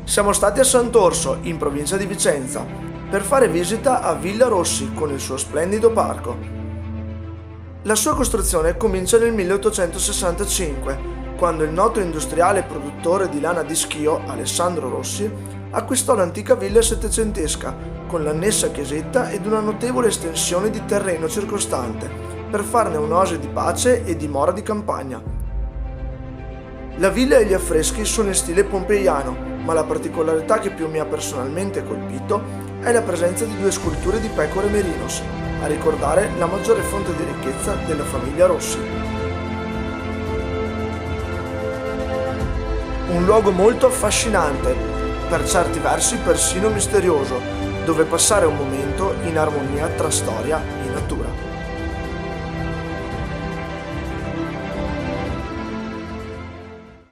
Siamo stati a Sant'Orso, in provincia di Vicenza, per fare visita a Villa Rossi con il suo splendido parco. La sua costruzione comincia nel 1865, quando il noto industriale e produttore di lana di Schio, Alessandro Rossi, acquistò l'antica villa settecentesca, con l'annessa chiesetta ed una notevole estensione di terreno circostante, per farne un'oasi di pace e dimora di campagna. La villa e gli affreschi sono in stile pompeiano, ma la particolarità che più mi ha personalmente colpito è la presenza di due sculture di pecore merinos, a ricordare la maggiore fonte di ricchezza della famiglia Rossi. Un luogo molto affascinante, per certi versi persino misterioso, dove passare un momento in armonia tra storia